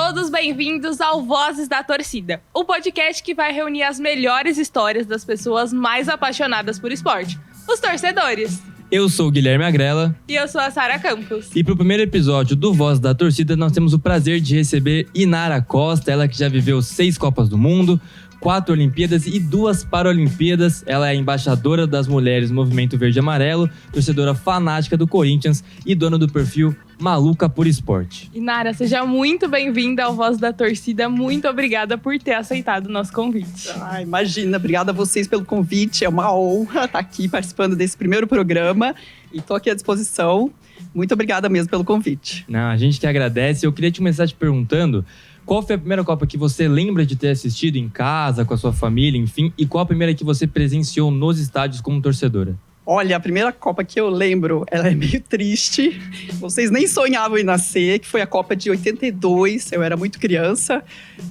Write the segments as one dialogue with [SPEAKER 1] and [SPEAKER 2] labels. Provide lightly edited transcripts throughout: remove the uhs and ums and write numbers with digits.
[SPEAKER 1] todos bem-vindos ao Vozes da Torcida, o podcast que vai reunir as melhores histórias das pessoas mais apaixonadas por esporte, os torcedores.
[SPEAKER 2] Eu sou o Guilherme Agrela.
[SPEAKER 1] E eu sou a Sara Campos.
[SPEAKER 2] E pro primeiro episódio do Voz da Torcida, nós temos o prazer de receber Inara Costa, ela que já viveu 6 Copas do Mundo, 4 Olimpíadas e 2 Paralimpíadas. Ela é embaixadora das mulheres do Movimento Verde e Amarelo, torcedora fanática do Corinthians e dona do perfil Maluca por Esporte.
[SPEAKER 1] Inara, seja muito bem-vinda ao Voz da Torcida. Muito obrigada por ter aceitado o nosso convite.
[SPEAKER 3] Imagina, obrigada a vocês pelo convite. É uma honra estar aqui participando desse primeiro programa e estou aqui à disposição. Muito obrigada mesmo pelo convite.
[SPEAKER 2] Não, a gente que agradece. Eu queria te começar te perguntando qual foi a primeira Copa que você lembra de ter assistido em casa, com a sua família, enfim, e qual a primeira que você presenciou nos estádios como torcedora?
[SPEAKER 3] Olha, a primeira Copa que eu lembro, ela é meio triste. Vocês nem sonhavam em nascer, que foi a Copa de 82. Eu era muito criança.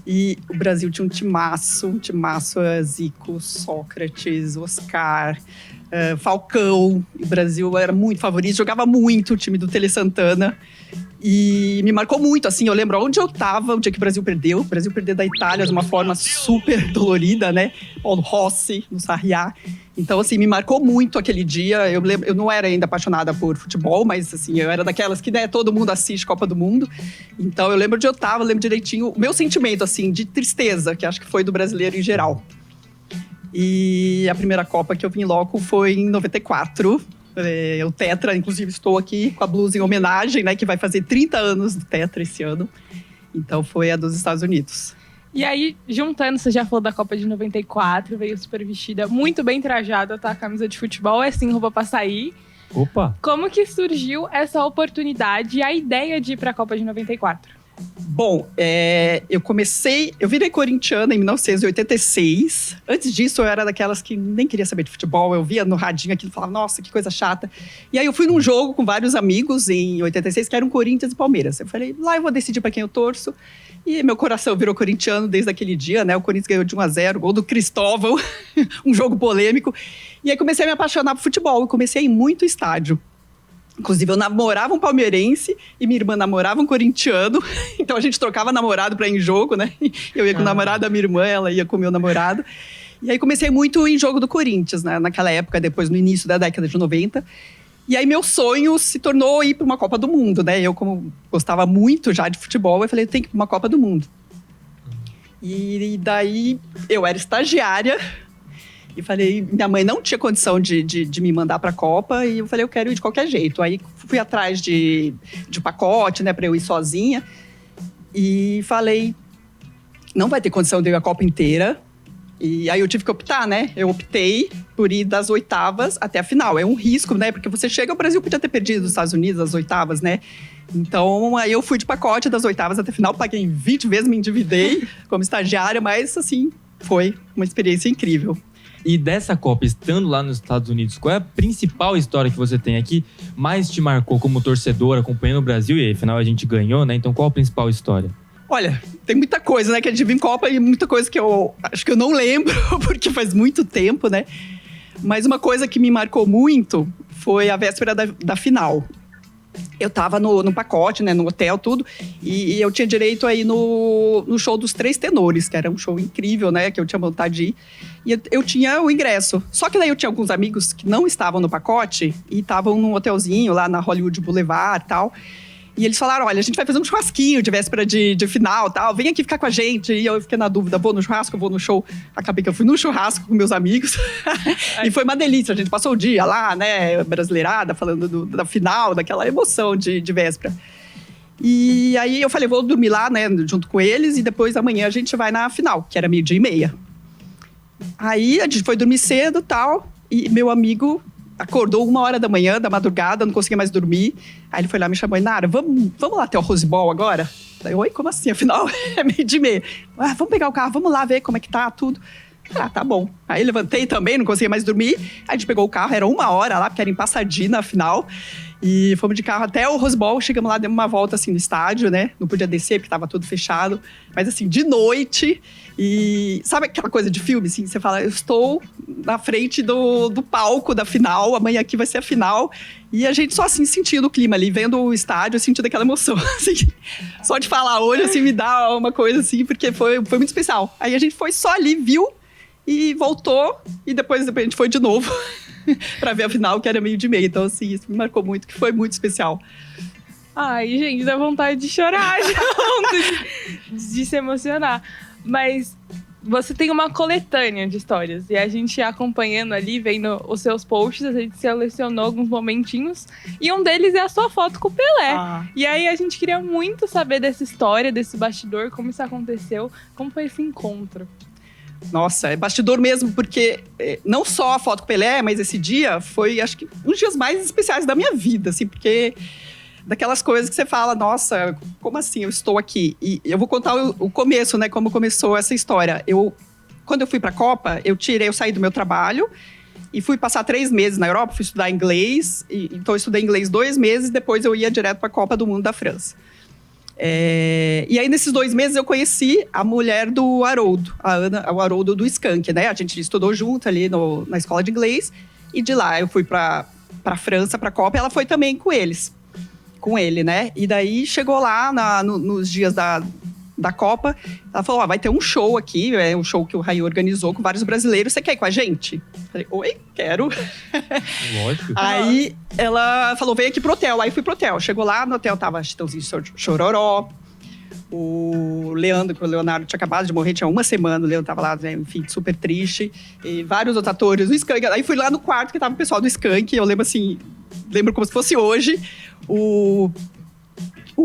[SPEAKER 3] E o Brasil tinha um timaço, Zico, Sócrates, Oscar, Falcão. O Brasil era muito favorito, jogava muito o time do Tele Santana. E me marcou muito, assim, eu lembro onde eu tava, o dia que o Brasil perdeu. O Brasil perdeu da Itália de uma forma super dolorida, né? Paulo Rossi, no Sarriá. Então, assim, me marcou muito aquele dia. Eu não era ainda apaixonada por futebol, mas, assim, eu era daquelas que, né, todo mundo assiste Copa do Mundo. Então, eu lembro onde eu tava, lembro direitinho o meu sentimento, assim, de tristeza, que acho que foi do brasileiro em geral. E a primeira Copa que eu vim logo foi em 94. O Tetra, inclusive estou aqui com a blusa em homenagem, né, que vai fazer 30 anos do Tetra esse ano. Então foi a dos Estados Unidos.
[SPEAKER 1] E aí, juntando, você já falou da Copa de 94, veio super vestida, muito bem trajada, tá? A camisa de futebol é sim roupa pra sair.
[SPEAKER 2] Opa!
[SPEAKER 1] Como que surgiu essa oportunidade e a ideia de ir pra Copa de 94?
[SPEAKER 3] Bom, eu virei corintiana em 1986. Antes disso, eu era daquelas que nem queria saber de futebol. Eu via no radinho aquilo e falava, nossa, que coisa chata. E aí eu fui num jogo com vários amigos em 86, que eram Corinthians e Palmeiras. Eu falei, lá eu vou decidir pra quem eu torço. E meu coração virou corintiano desde aquele dia, né? O Corinthians ganhou de 1-0, gol do Cristóvão, um jogo polêmico. E aí comecei a me apaixonar por futebol. Eu comecei a ir muito estádio. Inclusive, eu namorava um palmeirense e minha irmã namorava um corintiano. Então, a gente trocava namorado pra ir em jogo, né? Eu ia com o namorado da minha irmã, ela ia com o meu namorado. E aí, comecei muito em jogo do Corinthians, né? Naquela época, depois no início da década de 90. E aí, meu sonho se tornou ir pra uma Copa do Mundo, né? Eu, como gostava muito já de futebol, eu falei, eu tenho que ir pra uma Copa do Mundo. E daí, eu era estagiária. E falei, minha mãe não tinha condição de me mandar pra Copa. E eu falei, eu quero ir de qualquer jeito. Aí fui atrás de pacote, né, pra eu ir sozinha. E falei, não vai ter condição de eu ir a Copa inteira. E aí eu tive que optar, né? Eu optei por ir das oitavas até a final. É um risco, né? Porque você chega, o Brasil podia ter perdido dos Estados Unidos as oitavas, né? Então, aí eu fui de pacote das oitavas até a final. Paguei 20 vezes, me endividei como estagiária. Mas, assim, foi uma experiência incrível.
[SPEAKER 2] E dessa Copa, estando lá nos Estados Unidos, qual é a principal história que você tem aqui, mais te marcou como torcedor, acompanhando o Brasil? E aí, afinal, a gente ganhou, né? Então, qual a principal história?
[SPEAKER 3] Olha, tem muita coisa, né, que a gente viu em Copa e muita coisa que eu acho que eu não lembro, porque faz muito tempo, né? Mas uma coisa que me marcou muito foi a véspera da final. Eu tava no pacote, né, no hotel, tudo, e eu tinha direito a ir no show dos Três Tenores, que era um show incrível, né, que eu tinha vontade de ir. E eu tinha o ingresso. Só que daí eu tinha alguns amigos que não estavam no pacote e estavam num hotelzinho lá na Hollywood Boulevard e tal. E eles falaram, olha, a gente vai fazer um churrasquinho de véspera de final e tal, vem aqui ficar com a gente. E eu fiquei na dúvida, vou no churrasco, vou no show. Acabei que eu fui no churrasco com meus amigos. E foi uma delícia, a gente passou o dia lá, né, brasileirada, falando da final, daquela emoção de véspera. E aí eu falei, vou dormir lá, né, junto com eles, e depois amanhã a gente vai na final, que era 12:30. Aí a gente foi dormir cedo e tal, e meu amigo acordou 1h da manhã, da madrugada, não conseguia mais dormir. Aí ele foi lá e me chamou, Inara, vamos lá até o Rose Bowl agora? Daí, oi, como assim? Afinal, é 12:30. Vamos pegar o carro, vamos lá ver como é que tá tudo. Tá bom. Aí levantei também, não conseguia mais dormir. Aí a gente pegou o carro, era 1 hora lá, porque era em Pasadena, afinal. E fomos de carro até o Rose Bowl, chegamos lá, demos uma volta assim no estádio, né? Não podia descer porque tava tudo fechado. Mas assim, de noite. E sabe aquela coisa de filme, assim? Você fala, eu estou na frente do palco da final, amanhã aqui vai ser a final. E a gente só assim, sentindo o clima ali, vendo o estádio, sentindo aquela emoção. Assim, só de falar hoje, assim, me dá uma coisa assim, porque foi muito especial. Aí a gente foi só ali, viu? E voltou, e depois a gente foi de novo pra ver a final, que era 12:30. Então, assim, isso me marcou muito, que foi muito especial.
[SPEAKER 1] Ai, gente, dá vontade de chorar, de se emocionar. Mas você tem uma coletânea de histórias. E a gente acompanhando ali, vendo os seus posts, a gente selecionou alguns momentinhos. E um deles é a sua foto com o Pelé. E aí a gente queria muito saber dessa história, desse bastidor, como isso aconteceu, como foi esse encontro.
[SPEAKER 3] Nossa, é bastidor mesmo, porque não só a foto com o Pelé, mas esse dia foi, acho que, um dos dias mais especiais da minha vida, assim, porque daquelas coisas que você fala, nossa, como assim eu estou aqui? E eu vou contar o começo, né, como começou essa história. Quando eu fui pra Copa, eu saí do meu trabalho e fui passar 3 meses na Europa, fui estudar inglês, então eu estudei inglês 2 meses, depois eu ia direto pra Copa do Mundo da França. E aí, nesses 2 meses, eu conheci a mulher do Haroldo, a Ana, o Haroldo do Skank, né? A gente estudou junto ali na escola de inglês. E de lá, eu fui pra França, pra Copa, e ela foi também com ele, né? E daí, chegou lá nos dias da Copa, ela falou, vai ter um show aqui, é um show que o Raí organizou com vários brasileiros, você quer ir com a gente? Eu falei, oi, quero.
[SPEAKER 2] Lógico.
[SPEAKER 3] Aí ela falou, vem aqui pro hotel. Aí fui pro hotel. Chegou lá, no hotel tava Chitãozinho Chororó, o Leandro, que o Leonardo tinha acabado de morrer, tinha 1 semana, o Leandro tava lá, né, enfim, super triste. E vários outros atores, o Skank. Aí fui lá no quarto que tava o pessoal do Skank, eu lembro assim, como se fosse hoje, o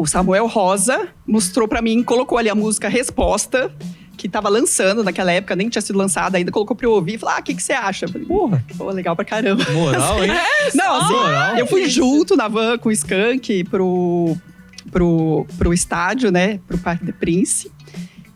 [SPEAKER 3] Samuel Rosa mostrou pra mim, colocou ali a música Resposta, que tava lançando naquela época, nem tinha sido lançada ainda, colocou pra eu ouvir e falou, o que você acha? Eu falei, porra, legal pra caramba.
[SPEAKER 2] Moral, hein?
[SPEAKER 3] Não, assim,
[SPEAKER 2] moral.
[SPEAKER 3] eu fui junto na van com o Skank pro estádio, né, pro Parque de Prince.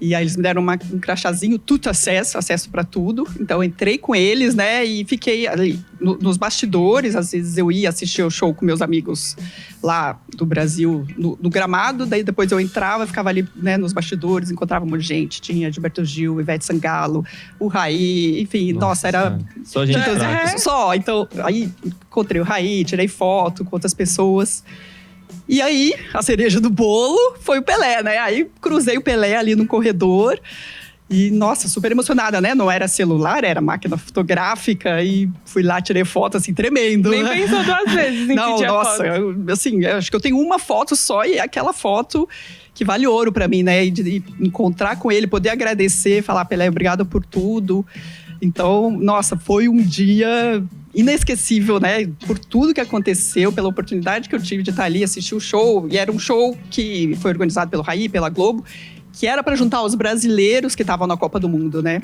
[SPEAKER 3] E aí eles me deram um crachazinho, tudo acesso pra tudo. Então eu entrei com eles, né, e fiquei ali nos bastidores. Às vezes eu ia assistir o show com meus amigos lá do Brasil, no gramado. Daí depois eu entrava, ficava ali, né, nos bastidores, encontrava um monte de gente. Tinha Gilberto Gil, Ivete Sangalo, o Raí, enfim, nossa era...
[SPEAKER 2] Só gente fraca.
[SPEAKER 3] Só, então, aí encontrei o Raí, tirei foto com outras pessoas. E aí, a cereja do bolo foi o Pelé, né? Aí cruzei o Pelé ali no corredor. E, nossa, super emocionada, né? Não era celular, era máquina fotográfica. E fui lá, tirei foto, assim, tremendo.
[SPEAKER 1] Nem
[SPEAKER 3] né?
[SPEAKER 1] pensou 2 vezes em
[SPEAKER 3] Não,
[SPEAKER 1] pedir a
[SPEAKER 3] nossa,
[SPEAKER 1] foto.
[SPEAKER 3] assim, acho que eu tenho uma foto só. E é aquela foto que vale ouro pra mim, né? E de encontrar com ele, poder agradecer, falar, Pelé, obrigado por tudo. Então, nossa, foi um dia inesquecível, né? Por tudo que aconteceu, pela oportunidade que eu tive de estar ali, assistir o show. E era um show que foi organizado pelo Raí, pela Globo, que era para juntar os brasileiros que estavam na Copa do Mundo, né?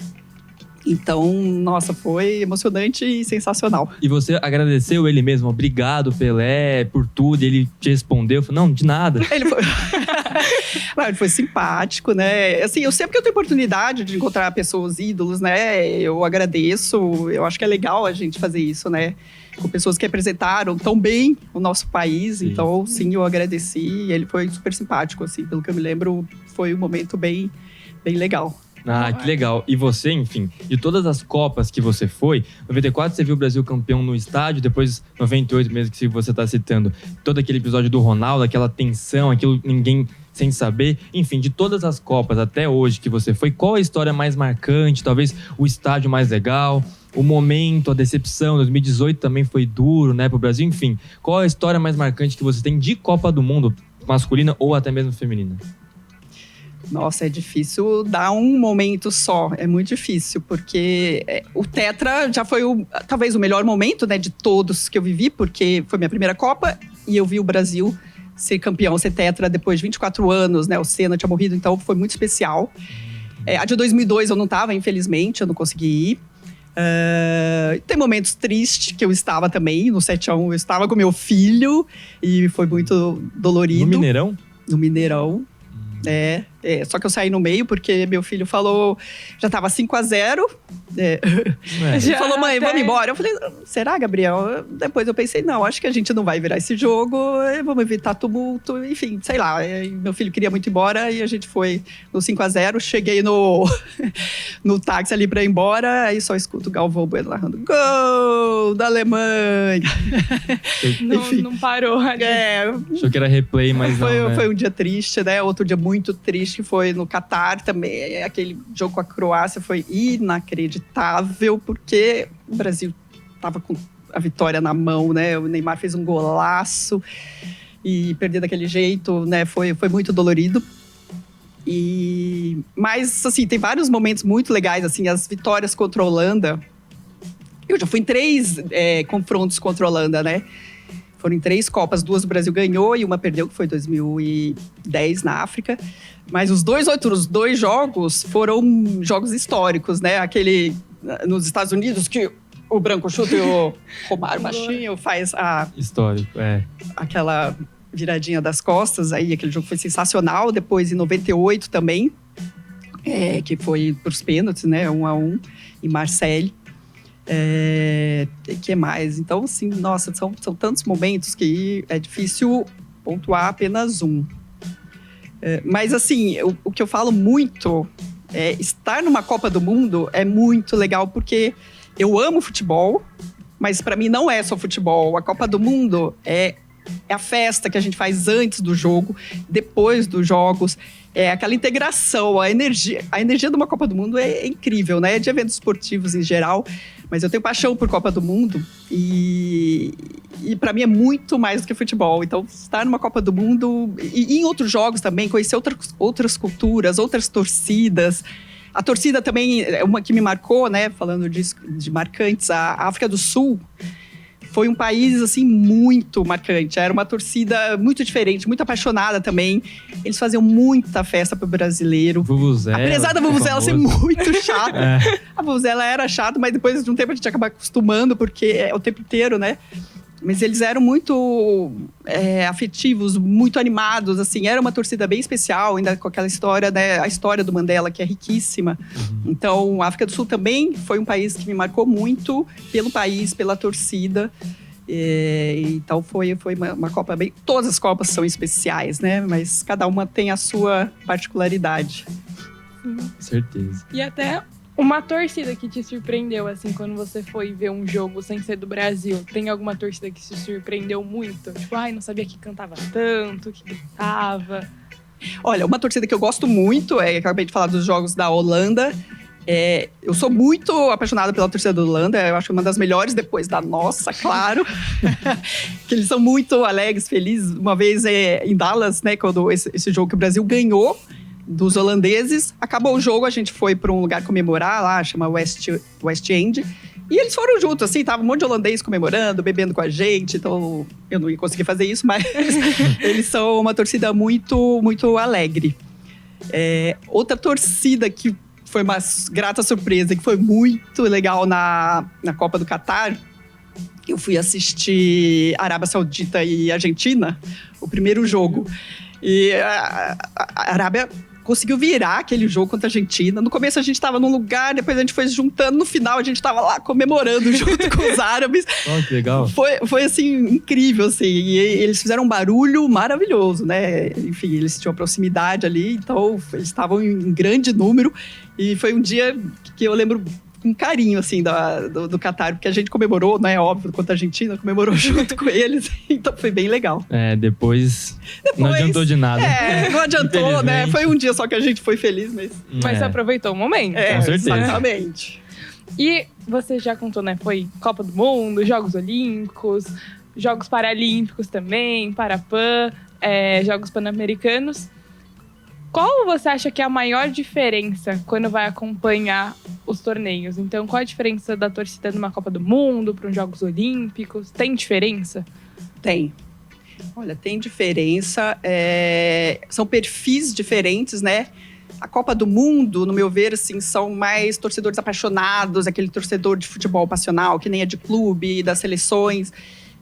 [SPEAKER 3] Então, nossa, foi emocionante e sensacional.
[SPEAKER 2] E você agradeceu ele mesmo, obrigado, Pelé, por tudo. E ele te respondeu, falou, não, de nada.
[SPEAKER 3] Ele foi simpático, né? Assim, eu sempre que eu tenho oportunidade de encontrar pessoas ídolos, né? Eu agradeço. Eu acho que é legal a gente fazer isso, né? Com pessoas que representaram tão bem o nosso país.
[SPEAKER 2] Sim.
[SPEAKER 3] Então, sim, eu agradeci. E ele foi super simpático, assim. Pelo que eu me lembro, foi um momento bem, bem legal.
[SPEAKER 2] Ah, que legal. E você, enfim, de todas as Copas que você foi, 94 você viu o Brasil campeão no estádio, depois 98 mesmo que você tá citando, todo aquele episódio do Ronaldo, aquela tensão, aquilo ninguém sem saber. Enfim, de todas as Copas até hoje que você foi, qual a história mais marcante? Talvez o estádio mais legal, o momento, a decepção. 2018 também foi duro, né, pro Brasil. Enfim, qual a história mais marcante que você tem de Copa do Mundo, masculina ou até mesmo feminina?
[SPEAKER 3] Nossa, é difícil dar um momento só. É muito difícil, porque o Tetra já foi talvez o melhor momento, né, de todos que eu vivi, porque foi minha primeira Copa e eu vi o Brasil ser campeão, ser Tetra depois de 24 anos, né? O Senna tinha morrido, então foi muito especial. A de 2002 eu não estava, infelizmente, eu não consegui ir. Tem momentos tristes que eu estava também, no 7-1 eu estava com meu filho e foi muito dolorido.
[SPEAKER 2] No Mineirão?
[SPEAKER 3] No Mineirão, Só que eu saí no meio, porque meu filho falou... Já tava 5-0. Ele falou, mãe, vamos embora. Eu falei, será, Gabriel? Depois eu pensei, não, acho que a gente não vai virar esse jogo. Vamos evitar tumulto. Enfim, sei lá. Meu filho queria muito ir embora e a gente foi no 5-0. Cheguei no táxi ali pra ir embora. Aí só escuto o Galvão Bueno narrando, gol da Alemanha.
[SPEAKER 1] Não parou ali.
[SPEAKER 2] Achou que era replay, mas não, né?
[SPEAKER 3] Foi um dia triste, né? Outro dia muito triste, que foi no Catar também. Aquele jogo com a Croácia foi inacreditável, porque o Brasil estava com a vitória na mão, né? O Neymar fez um golaço e perder daquele jeito, né? Foi muito dolorido. Mas, assim, tem vários momentos muito legais, assim, as vitórias contra a Holanda. Eu já fui em 3 confrontos contra a Holanda, né? Foram em 3 Copas, 2 o Brasil ganhou e uma perdeu, que foi 2010 na África. Mas os outros 2 jogos foram jogos históricos, né? Aquele nos Estados Unidos que o branco chuta e o Romário baixinho faz
[SPEAKER 2] histórico,
[SPEAKER 3] aquela viradinha das costas. Aí aquele jogo foi sensacional. Depois em 98 também, que foi pros pênaltis, né? 1-1 em Marseille. Que mais? Então, assim, nossa, são tantos momentos que é difícil pontuar apenas um. Mas, assim, o que eu falo muito é estar numa Copa do Mundo é muito legal, porque eu amo futebol, mas para mim não é só futebol. A Copa do Mundo é a festa que a gente faz antes do jogo, depois dos jogos. É aquela integração, a energia de uma Copa do Mundo é incrível, né? De eventos esportivos em geral. Mas eu tenho paixão por Copa do Mundo e para mim é muito mais do que futebol. Então, estar numa Copa do Mundo e em outros jogos também, conhecer outras culturas, outras torcidas. A torcida também é uma que me marcou, né? Falando de marcantes, a África do Sul foi um país, assim, muito marcante. Era uma torcida muito diferente, muito apaixonada também. Eles faziam muita festa pro brasileiro.
[SPEAKER 2] Vuvuzela.
[SPEAKER 3] Apesar da Vuvuzela ser muito chata. A Vuvuzela era chata, mas depois de um tempo a gente acaba acostumando, porque é o tempo inteiro, né? Mas eles eram muito afetivos, muito animados, assim. Era uma torcida bem especial, ainda com aquela história, né? A história do Mandela, que é riquíssima. Então, a África do Sul também foi um país que me marcou muito pelo país, pela torcida. Então, foi uma Copa bem... Todas as Copas são especiais, né? Mas cada uma tem a sua particularidade.
[SPEAKER 2] Certeza.
[SPEAKER 1] E até... uma torcida que te surpreendeu, assim, quando você foi ver um jogo sem ser do Brasil? Tem alguma torcida que te surpreendeu muito? Tipo, não sabia que cantava tanto, que gritava.
[SPEAKER 3] Olha, uma torcida que eu gosto muito, acabei de falar dos jogos da Holanda. Eu sou muito apaixonada pela torcida da Holanda. Eu acho uma das melhores, depois da nossa, claro. Que eles são muito alegres, felizes. Uma vez em Dallas, né, quando esse jogo que o Brasil ganhou, dos holandeses. Acabou o jogo, a gente foi para um lugar comemorar lá, chama West End. E eles foram juntos, assim, tava um monte de holandês comemorando, bebendo com a gente. Então, eu não ia conseguir fazer isso, mas eles são uma torcida muito, muito alegre. Outra torcida que foi uma grata surpresa, que foi muito legal na Copa do Catar, eu fui assistir Arábia Saudita e Argentina, o primeiro jogo. E a Arábia conseguiu virar aquele jogo contra a Argentina. No começo a gente estava num lugar, depois a gente foi se juntando. No final a gente estava lá comemorando junto com os árabes.
[SPEAKER 2] Oh, que legal.
[SPEAKER 3] Foi assim, incrível, assim. E eles fizeram um barulho maravilhoso, né? Enfim, eles tinham proximidade ali, então eles estavam em grande número. E foi um dia que eu lembro com carinho, assim, do Catar, porque a gente comemorou, né, óbvio, contra a Argentina, comemorou junto com eles, então foi bem legal.
[SPEAKER 2] Depois não adiantou de nada.
[SPEAKER 3] Não adiantou, né, foi um dia só que a gente foi feliz,
[SPEAKER 1] mas você aproveitou o momento.
[SPEAKER 2] Com certeza.
[SPEAKER 3] Exatamente.
[SPEAKER 1] E você já contou, né, foi Copa do Mundo, Jogos Olímpicos, Jogos Paralímpicos também, Parapan, Jogos Pan-Americanos. Qual você acha que é a maior diferença quando vai acompanhar os torneios? Então, qual a diferença da torcida numa Copa do Mundo para uns Jogos Olímpicos? Tem diferença?
[SPEAKER 3] Tem. Olha, tem diferença. São perfis diferentes, né? A Copa do Mundo, no meu ver, assim, são mais torcedores apaixonados, aquele torcedor de futebol passional, que nem é de clube, das seleções.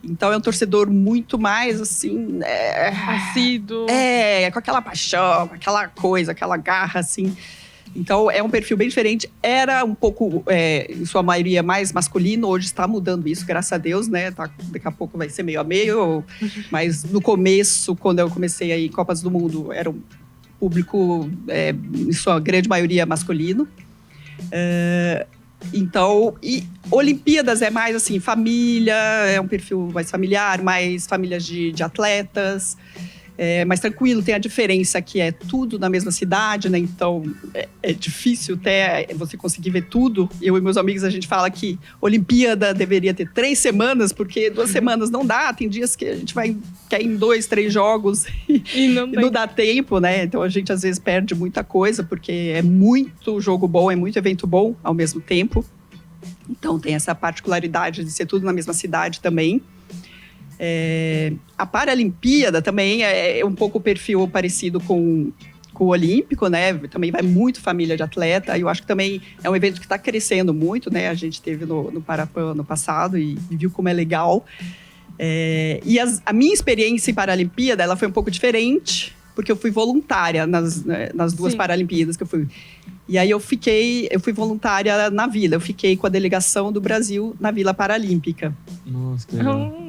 [SPEAKER 3] Então é um torcedor muito mais, assim...
[SPEAKER 1] Assíduo.
[SPEAKER 3] com aquela paixão, aquela coisa, aquela garra, assim. Então é um perfil bem diferente. Era um pouco, em sua maioria, mais masculino. Hoje está mudando isso, graças a Deus, né? Daqui a pouco vai ser meio a meio. Mas no começo, quando eu comecei aí em Copas do Mundo, era um público, em sua grande maioria, masculino. Então, e Olimpíadas é mais assim, família, é um perfil mais familiar, mais famílias de atletas, mais tranquilo. Tem a diferença que é tudo na mesma cidade, né? Então é difícil até você conseguir ver tudo. Eu e meus amigos, a gente fala que Olimpíada deveria ter 3 semanas, porque 2 semanas não dá. Tem dias que a gente quer ir em 2, 3 jogos e não dá tempo, né? Então a gente às vezes perde muita coisa, porque é muito jogo bom, é muito evento bom ao mesmo tempo. Então tem essa particularidade de ser tudo na mesma cidade também. A Paralimpíada também é um pouco o perfil parecido com o Olímpico, né? Também vai muito família de atleta. E eu acho que também é um evento que está crescendo muito, né? A gente teve no Parapan no passado e viu como é legal. E a minha experiência em Paralimpíada, ela foi um pouco diferente, porque eu fui voluntária nas 2 Paralimpíadas que eu fui. E aí eu fui voluntária na Vila. Eu fiquei com a delegação do Brasil na Vila Paralímpica.
[SPEAKER 2] Nossa, que legal.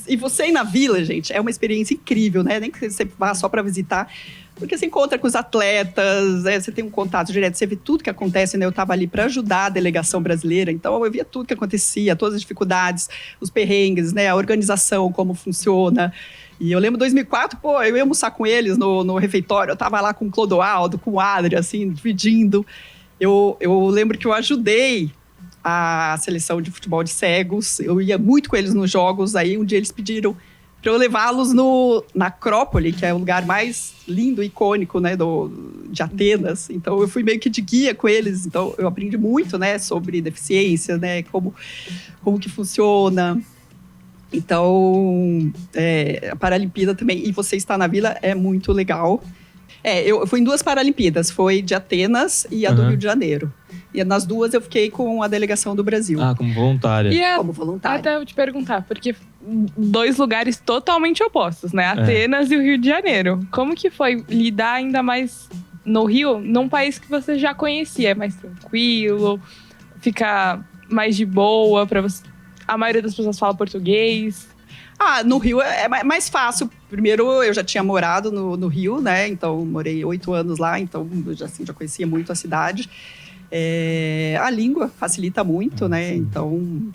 [SPEAKER 3] E você ir na Vila, gente, é uma experiência incrível, né? Nem que você vá só para visitar, porque você encontra com os atletas, você tem um contato direto, você vê tudo que acontece, né? Eu estava ali para ajudar a delegação brasileira, então eu via tudo que acontecia, todas as dificuldades, os perrengues, né? A organização, como funciona. E eu lembro 2004, eu ia almoçar com eles no refeitório, eu tava lá com o Clodoaldo, com o Adri, assim, dividindo. Eu lembro que eu ajudei a seleção de futebol de cegos, eu ia muito com eles nos jogos, aí um dia eles pediram para eu levá-los na Acrópole, que é o lugar mais lindo e icônico, né, de Atenas. Então eu fui meio que de guia com eles, então eu aprendi muito, né, sobre deficiência, né, como que funciona. Então, a Paralimpíada também, e você estar na Vila é muito legal. Eu fui em 2 Paralimpíadas, foi de Atenas e a do Rio de Janeiro. E nas 2 eu fiquei com a delegação do Brasil.
[SPEAKER 2] Como voluntária.
[SPEAKER 3] Como voluntária.
[SPEAKER 1] Até eu te perguntar, porque 2 lugares totalmente opostos, né? Atenas e o Rio de Janeiro. Como que foi lidar ainda mais no Rio, num país que você já conhecia? É mais tranquilo, fica mais de boa pra você... A maioria das pessoas fala português.
[SPEAKER 3] No Rio é mais fácil. Primeiro, eu já tinha morado no Rio, né? Então, morei 8 anos lá. Então, eu já conhecia muito a cidade. A língua facilita muito, né? Então,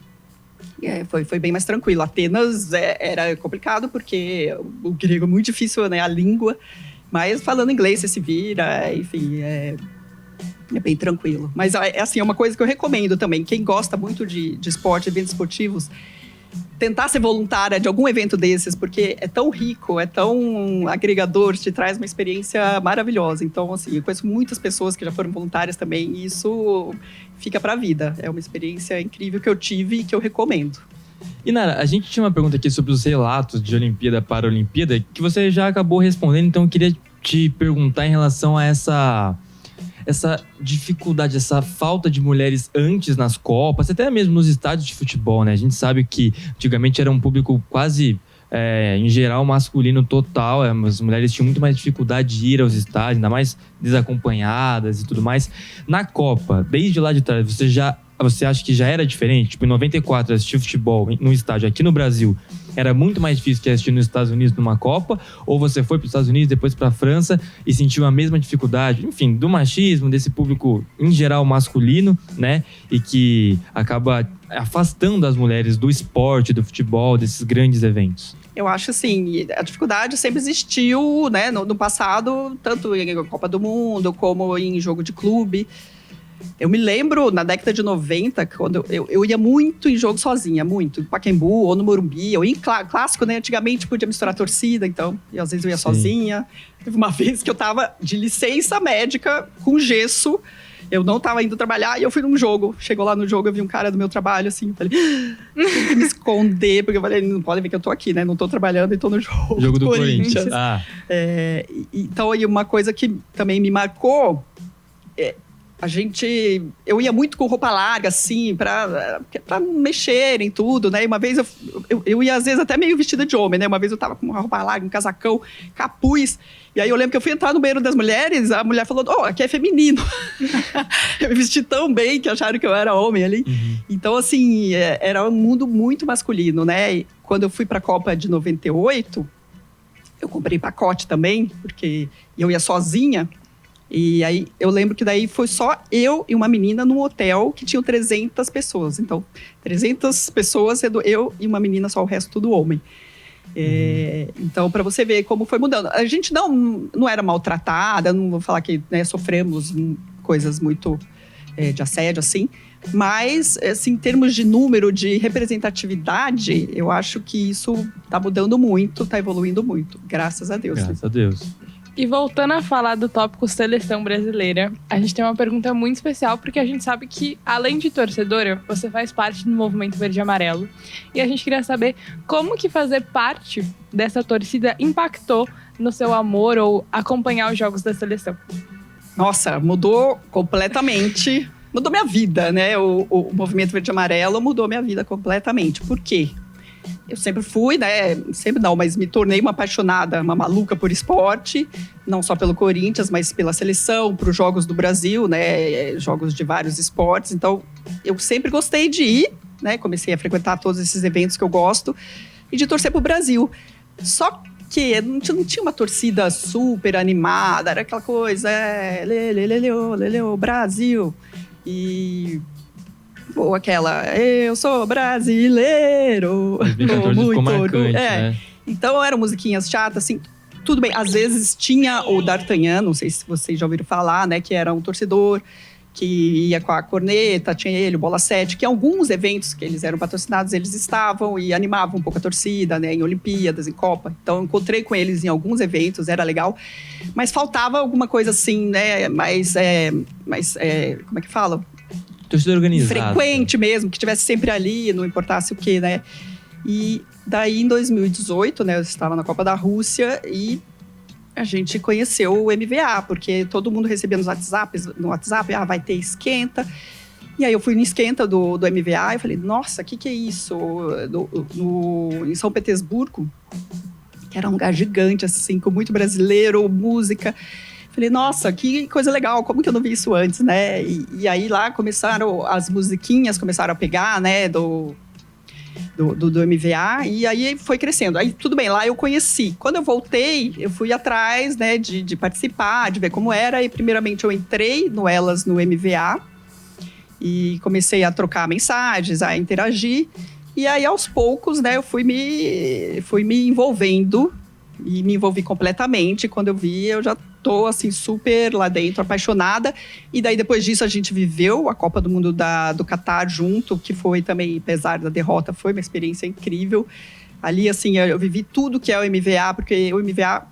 [SPEAKER 3] foi bem mais tranquilo. Atenas era complicado, porque o grego é muito difícil, né? A língua. Mas falando inglês, você se vira, enfim... É bem tranquilo. Mas assim, é uma coisa que eu recomendo também. Quem gosta muito de esporte, eventos esportivos, tentar ser voluntária de algum evento desses, porque é tão rico, é tão agregador, te traz uma experiência maravilhosa. Então, assim, eu conheço muitas pessoas que já foram voluntárias também, e isso fica pra vida. É uma experiência incrível que eu tive e que eu recomendo.
[SPEAKER 2] E Nara, a gente tinha uma pergunta aqui sobre os relatos de Olimpíada para Olimpíada, que você já acabou respondendo, então eu queria te perguntar em relação a essa dificuldade, essa falta de mulheres antes nas Copas, até mesmo nos estádios de futebol, né? A gente sabe que antigamente era um público quase, em geral, masculino total. As mulheres tinham muito mais dificuldade de ir aos estádios, ainda mais desacompanhadas e tudo mais. Na Copa, desde lá de trás, você acha que já era diferente? Tipo, em 94, assistir futebol num estádio aqui no Brasil era muito mais difícil que assistir nos Estados Unidos numa Copa? Ou você foi para os Estados Unidos, depois para a França e sentiu a mesma dificuldade? Enfim, do machismo, desse público, em geral, masculino, né? E que acaba afastando as mulheres do esporte, do futebol, desses grandes eventos.
[SPEAKER 3] Eu acho assim, a dificuldade sempre existiu, né? No passado, tanto em Copa do Mundo como em jogo de clube. Eu me lembro, na década de 90, quando eu ia muito em jogo sozinha, muito. No Pacaembu ou no Morumbi. Eu ia em clássico, né? Antigamente podia misturar torcida, então. E às vezes eu ia sozinha. Teve uma vez que eu tava de licença médica, com gesso. Eu não tava indo trabalhar e eu fui num jogo. Chegou lá no jogo, eu vi um cara do meu trabalho, assim. Eu falei, tem que me esconder. Porque eu falei, não podem ver que eu tô aqui, né? Não tô trabalhando e tô no jogo.
[SPEAKER 2] Jogo do Corinthians.
[SPEAKER 3] Então, e uma coisa que também me marcou... eu ia muito com roupa larga, assim, pra mexer em tudo, né? E uma vez eu ia, às vezes, até meio vestida de homem, né? Uma vez eu tava com uma roupa larga, um casacão, capuz. E aí eu lembro que eu fui entrar no banheiro das mulheres, a mulher falou, aqui é feminino. Eu me vesti tão bem que acharam que eu era homem ali.
[SPEAKER 2] Uhum.
[SPEAKER 3] Então, assim, era um mundo muito masculino, né? E quando eu fui pra Copa de 98, eu comprei pacote também, porque eu ia sozinha. E aí, eu lembro que daí foi só eu e uma menina num hotel que tinha 300 pessoas. Então, 300 pessoas, sendo eu e uma menina, só o resto tudo homem. Então, para você ver como foi mudando. A gente não era maltratada, não vou falar que, né, sofremos coisas muito de assédio, assim. Mas, assim, em termos de número, de representatividade, eu acho que isso tá mudando muito, tá evoluindo muito. Graças a Deus.
[SPEAKER 2] Graças a Deus.
[SPEAKER 1] E voltando a falar do tópico seleção brasileira, a gente tem uma pergunta muito especial, porque a gente sabe que, além de torcedora, você faz parte do movimento verde e amarelo. E a gente queria saber como que fazer parte dessa torcida impactou no seu amor ou acompanhar os jogos da seleção.
[SPEAKER 3] Nossa, mudou completamente. Mudou minha vida, né? O movimento verde e amarelo mudou minha vida completamente. Por quê? Eu sempre fui, né? Sempre não, mas me tornei uma apaixonada, uma maluca por esporte. Não só pelo Corinthians, mas pela seleção, para os Jogos do Brasil, né? Jogos de vários esportes. Então, eu sempre gostei de ir, né? Comecei a frequentar todos esses eventos que eu gosto. E de torcer para o Brasil. Só que não tinha uma torcida super animada. Era aquela coisa, leleu, Brasil. E... ou aquela, eu sou brasileiro.
[SPEAKER 2] Muito marcante, né?
[SPEAKER 3] Então eram musiquinhas chatas, assim. Tudo bem, às vezes tinha o D'Artagnan, não sei se vocês já ouviram falar, né? Que era um torcedor que ia com a corneta, tinha ele, o Bola 7, que em alguns eventos que eles eram patrocinados, eles estavam e animavam um pouco a torcida, né? Em Olimpíadas, em Copa. Então eu encontrei com eles em alguns eventos, era legal. Mas faltava alguma coisa assim, né? Mais como é que fala?
[SPEAKER 2] Torcida organizada.
[SPEAKER 3] Frequente mesmo, que estivesse sempre ali, não importasse o quê, né? E daí, em 2018, né, eu estava na Copa da Rússia e a gente conheceu o MVA, porque todo mundo recebia no WhatsApp, vai ter esquenta. E aí eu fui no esquenta do MVA e falei, nossa, o que é isso? Em São Petersburgo, que era um lugar gigante, assim, com muito brasileiro, música. Falei, nossa, que coisa legal, como que eu não vi isso antes, né? E aí lá começaram, as musiquinhas começaram a pegar, né, do MVA, e aí foi crescendo. Aí tudo bem, lá eu conheci. Quando eu voltei, eu fui atrás, né, de participar, de ver como era, e primeiramente eu entrei no Elas no MVA, e comecei a trocar mensagens, a interagir, e aí aos poucos, né, eu fui me envolvendo, e me envolvi completamente. Quando eu vi, eu já tô, assim, super lá dentro, apaixonada. E daí, depois disso, a gente viveu a Copa do Mundo do Catar junto, que foi também, apesar da derrota, foi uma experiência incrível. Ali, assim, eu vivi tudo que é o MVA, porque o MVA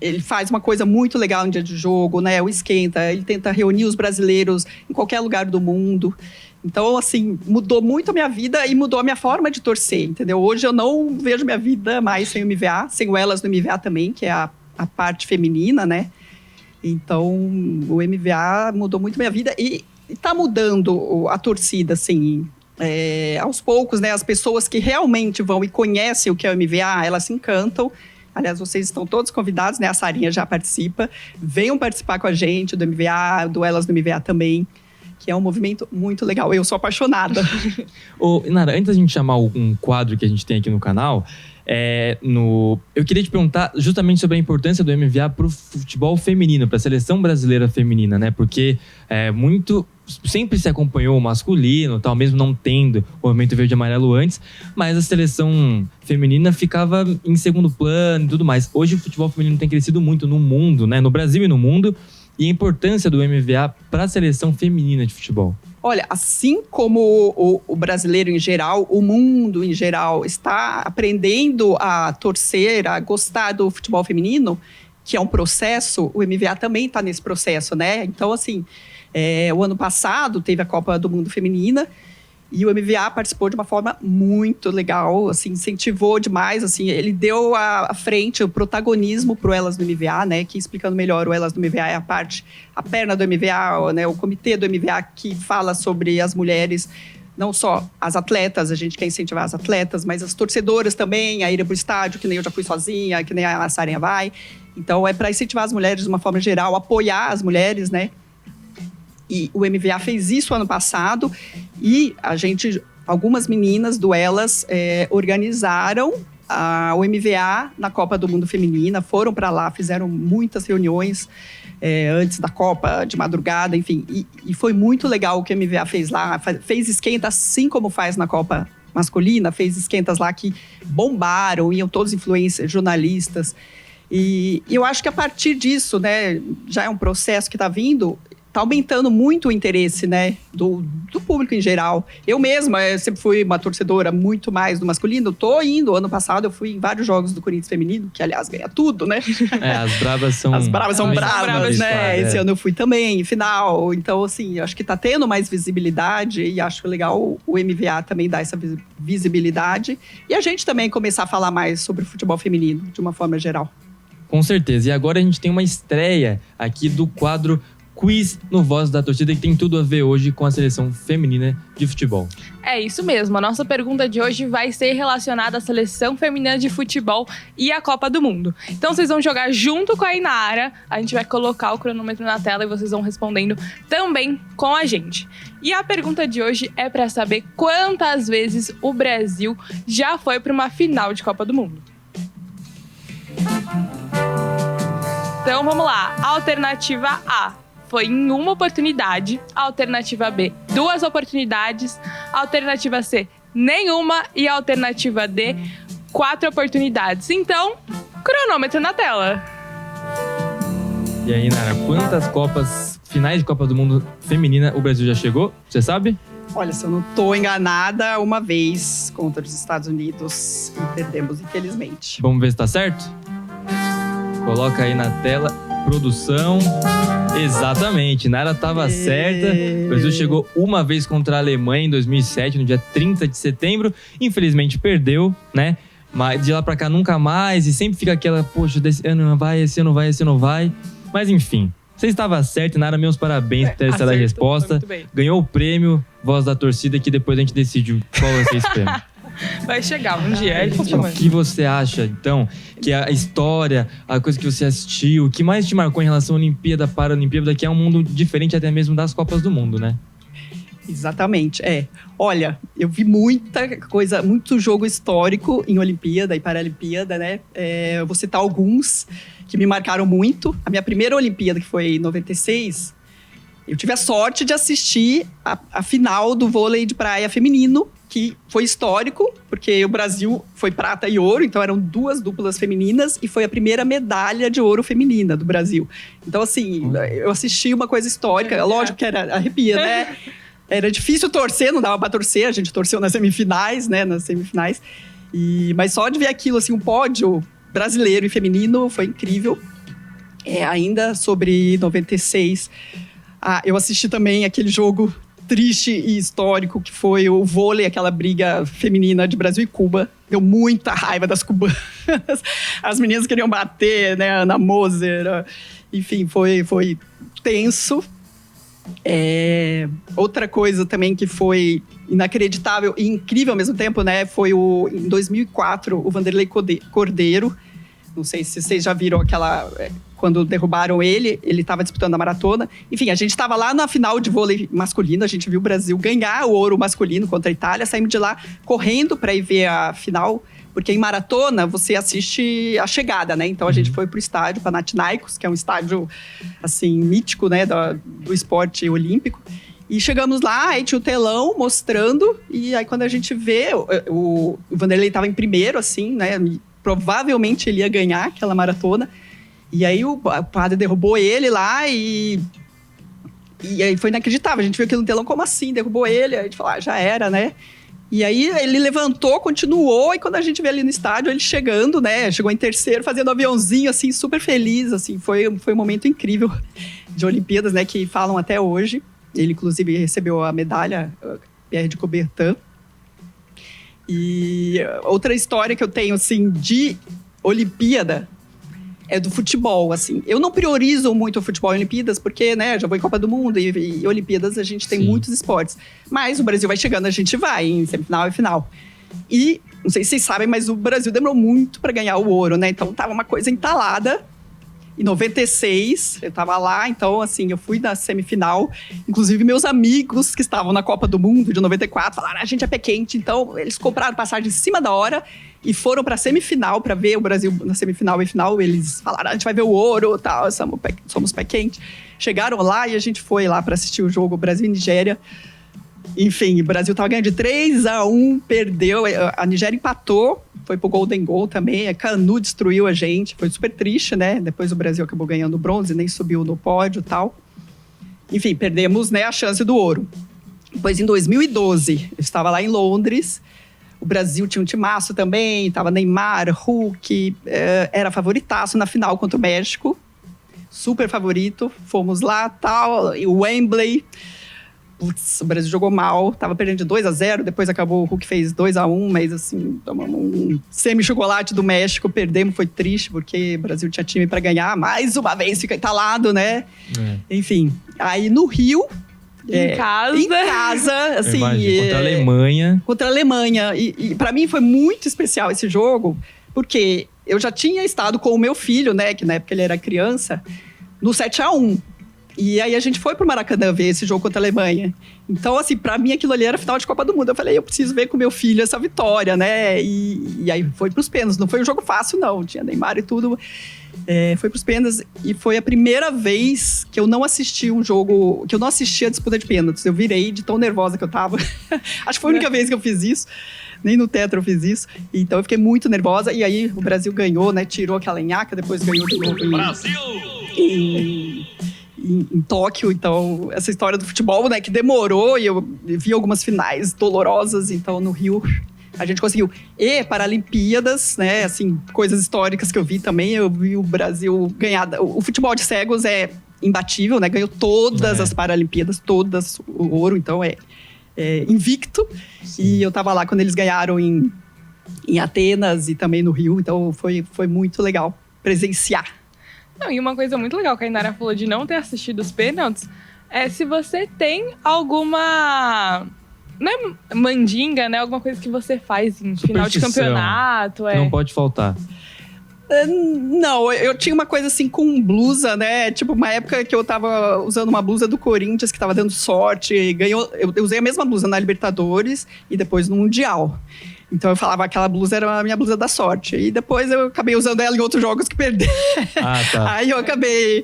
[SPEAKER 3] ele faz uma coisa muito legal no dia de jogo, né? O esquenta, ele tenta reunir os brasileiros em qualquer lugar do mundo. Então, assim, mudou muito a minha vida e mudou a minha forma de torcer, entendeu? Hoje eu não vejo minha vida mais sem o MVA, sem o Elas no MVA também, que é a parte feminina, né? Então, o MVA mudou muito a minha vida e tá mudando a torcida, assim, aos poucos, né? As pessoas que realmente vão e conhecem o que é o MVA, elas se encantam. Aliás, vocês estão todos convidados, né? A Sarinha já participa. Venham participar com a gente do MVA, do Elas no MVA também, que é um movimento muito legal. Eu sou apaixonada.
[SPEAKER 2] Ô, Inara, antes da gente chamar um quadro que a gente tem aqui no canal, eu queria te perguntar justamente sobre a importância do MVA para o futebol feminino, para a seleção brasileira feminina, né? Porque sempre se acompanhou o masculino, tal, mesmo não tendo o movimento verde e amarelo antes, mas a seleção feminina ficava em segundo plano e tudo mais. Hoje o futebol feminino tem crescido muito no mundo, né? No Brasil e no mundo. E a importância do MVA para a seleção feminina de futebol?
[SPEAKER 3] Olha, assim como o brasileiro em geral, o mundo em geral está aprendendo a torcer, a gostar do futebol feminino, que é um processo, o MVA também está nesse processo, né? Então, assim, o ano passado teve a Copa do Mundo Feminina E o MVA participou de uma forma muito legal, assim, incentivou demais, assim, ele deu a frente, o protagonismo pro Elas no MVA, né, que explicando melhor, o Elas no MVA é a perna do MVA, né, o comitê do MVA que fala sobre as mulheres, não só as atletas, a gente quer incentivar as atletas, mas as torcedoras também, a ir para o estádio, que nem eu já fui sozinha, que nem a Sarinha vai. Então, é para incentivar as mulheres de uma forma geral, apoiar as mulheres, né? E o MVA fez isso ano passado e algumas meninas do Elas organizaram o MVA na Copa do Mundo Feminina, foram para lá, fizeram muitas reuniões antes da Copa, de madrugada, enfim. E foi muito legal o que o MVA fez lá, fez esquenta assim como faz na Copa masculina, fez esquentas lá que bombaram, iam todos influencers, jornalistas. E eu acho que a partir disso, né, já é um processo que está vindo, está aumentando muito o interesse, né, do público em geral. Eu mesma sempre fui uma torcedora muito mais do masculino. Tô indo, ano passado eu fui em vários jogos do Corinthians feminino, que aliás ganha tudo, né?
[SPEAKER 2] As bravas são...
[SPEAKER 3] As bravas são bravas, né? Esse ano eu fui também, final. Então, assim, acho que tá tendo mais visibilidade e acho legal o MVA também dar essa visibilidade. E a gente também começar a falar mais sobre o futebol feminino, de uma forma geral.
[SPEAKER 2] Com certeza. E agora a gente tem uma estreia aqui do quadro Quiz no Voz da Torcida, que tem tudo a ver hoje com a seleção feminina de futebol.
[SPEAKER 1] É isso mesmo. A nossa pergunta de hoje vai ser relacionada à seleção feminina de futebol e à Copa do Mundo. Então vocês vão jogar junto com a Inara. A gente vai colocar o cronômetro na tela e vocês vão respondendo também com a gente. E a pergunta de hoje é para saber quantas vezes o Brasil já foi para uma final de Copa do Mundo. Então vamos lá. Alternativa A foi em uma oportunidade. Alternativa B, 2 oportunidades. Alternativa C, nenhuma. E alternativa D, 4 oportunidades. Então, cronômetro na tela.
[SPEAKER 2] E aí, Nara, quantas finais de Copa do Mundo feminina o Brasil já chegou? Você sabe?
[SPEAKER 3] Olha, se eu não tô enganada, uma vez contra os Estados Unidos e perdemos, infelizmente.
[SPEAKER 2] Vamos ver se tá certo? Coloca aí na tela, produção. Exatamente, Nara estava certa. O Brasil chegou uma vez contra a Alemanha em 2007, no dia 30 de setembro. Infelizmente perdeu, né? Mas de lá pra cá nunca mais. E sempre fica aquela, poxa, desse ano não vai, esse ano vai, esse ano não vai. Mas enfim, você estava certo, Nara. Meus parabéns por ter essa resposta. Ganhou o prêmio Voz da Torcida, que depois a gente decide qual vai ser esse prêmio.
[SPEAKER 1] Vai chegar um dia, a gente
[SPEAKER 2] O que você acha, então, que a história, a coisa que você assistiu, o que mais te marcou em relação à Olimpíada, Paralimpíada, que é um mundo diferente até mesmo das Copas do Mundo, né?
[SPEAKER 3] Exatamente, Olha, eu vi muita coisa, muito jogo histórico em Olimpíada e Paralimpíada, né? Eu vou citar alguns que me marcaram muito. A minha primeira Olimpíada, que foi em 96, eu tive a sorte de assistir a final do vôlei de praia feminino, que foi histórico, porque o Brasil foi prata e ouro, então eram 2 duplas femininas, e foi a primeira medalha de ouro feminina do Brasil. Então, assim, eu assisti uma coisa histórica, lógico que era arrepia, né? Era difícil torcer, não dava pra torcer, a gente torceu nas semifinais, né? Mas só de ver aquilo, assim, um pódio brasileiro e feminino, foi incrível. Ainda sobre 96, eu assisti também aquele jogo triste e histórico que foi o vôlei, aquela briga feminina de Brasil e Cuba. Deu muita raiva das cubanas. As meninas queriam bater, né? Ana Moser. Enfim, foi tenso. Outra coisa também que foi inacreditável e incrível ao mesmo tempo, né? Foi em 2004, o Vanderlei Cordeiro. Não sei se vocês já viram aquela... Quando derrubaram ele estava disputando a maratona. Enfim, a gente estava lá na final de vôlei masculino, a gente viu o Brasil ganhar o ouro masculino contra a Itália, saímos de lá correndo para ir ver a final, porque em maratona você assiste a chegada, né? Então a gente foi pro estádio Panathinaikos, que é um estádio, assim, mítico, né, do esporte olímpico. E chegamos lá, aí tinha o telão mostrando, e aí quando a gente vê, o Vanderlei estava em primeiro, assim, né? Provavelmente ele ia ganhar aquela maratona. E aí o padre derrubou ele lá e aí foi inacreditável. A gente viu aquilo no telão, como assim? Derrubou ele? Aí a gente falou, já era, né? E aí ele levantou, continuou, e quando a gente vê ali no estádio, ele chegando, né? Chegou em terceiro, fazendo um aviãozinho, assim, super feliz, assim. Foi um momento incrível de Olimpíadas, né? Que falam até hoje. Ele, inclusive, recebeu a medalha Pierre de Coubertin. E outra história que eu tenho, assim, de Olimpíada é do futebol, assim. Eu não priorizo muito o futebol em Olimpíadas, porque, né, já vou em Copa do Mundo e Olimpíadas a gente tem muitos esportes. Mas o Brasil vai chegando, a gente vai em semifinal e final. E, não sei se vocês sabem, mas o Brasil demorou muito para ganhar o ouro, né? Então tava uma coisa entalada. Em 96, eu tava lá, então, assim, eu fui na semifinal. Inclusive, meus amigos que estavam na Copa do Mundo de 94 falaram: a gente é pé quente. Então, eles compraram passagem em cima da hora e foram pra semifinal pra ver o Brasil na semifinal e final. Eles falaram: a gente vai ver o ouro e tal, somos pé quente. Chegaram lá e a gente foi lá pra assistir o jogo Brasil e Nigéria. Enfim, o Brasil tava ganhando de 3-1, perdeu. A Nigéria empatou, foi pro Golden Goal também. A Canu destruiu a gente, foi super triste, né? Depois o Brasil acabou ganhando bronze, nem subiu no pódio e tal. Enfim, perdemos, né, a chance do ouro. Depois, em 2012, eu estava lá em Londres. O Brasil tinha um timaço também, tava Neymar, Hulk, era favoritaço na final contra o México. Super favorito, fomos lá, tal, e o Wembley. Putz, o Brasil jogou mal, tava perdendo de 2-0, depois acabou, o Hulk fez 2-1, mas assim, tomamos um semi-chocolate do México, perdemos, foi triste, porque o Brasil tinha time pra ganhar, mais uma vez fica entalado, né? Enfim, aí no Rio...
[SPEAKER 1] Em casa,
[SPEAKER 3] assim...
[SPEAKER 2] Contra a Alemanha.
[SPEAKER 3] Contra a Alemanha, e pra mim foi muito especial esse jogo, porque eu já tinha estado com o meu filho, né, que na época ele era criança, no 7-1. E aí a gente foi pro Maracanã ver esse jogo contra a Alemanha. Então, assim, pra mim aquilo ali era final de Copa do Mundo. Eu falei, eu preciso ver com meu filho essa vitória, né? E aí foi pros pênaltis. Não foi um jogo fácil, não. Tinha Neymar e tudo. Foi pros pênaltis. E foi a primeira vez que eu não assisti um jogo... Que eu não assisti a disputa de pênaltis. Eu virei de tão nervosa que eu tava. Acho que foi a única vez que eu fiz isso. Nem no tetra eu fiz isso. Então eu fiquei muito nervosa. E aí o Brasil ganhou, né? Tirou aquela nhaca. Depois ganhou de novo. Brasil! Em Tóquio, então, essa história do futebol, né, que demorou, e eu vi algumas finais dolorosas, então, no Rio, a gente conseguiu. E Paralimpíadas, né, assim, coisas históricas que eu vi também, eu vi o Brasil ganhar. O futebol de cegos é imbatível, né, ganhou todas as Paralimpíadas, todas, o ouro, então é invicto. Sim. E eu tava lá quando eles ganharam em Atenas e também no Rio, então foi muito legal presenciar.
[SPEAKER 1] Não, e uma coisa muito legal que a Inara falou de não ter assistido os pênaltis é se você tem alguma... Não é mandinga, né? Alguma coisa que você faz em final de campeonato.
[SPEAKER 2] Não pode faltar.
[SPEAKER 3] Não, eu tinha uma coisa assim com blusa, né? Tipo, uma época que eu tava usando uma blusa do Corinthians, que tava dando sorte. Ganhou, eu usei a mesma blusa na Libertadores e depois no Mundial. Então eu falava que aquela blusa era a minha blusa da sorte. E depois eu acabei usando ela em outros jogos que perdi. Tá. Aí eu acabei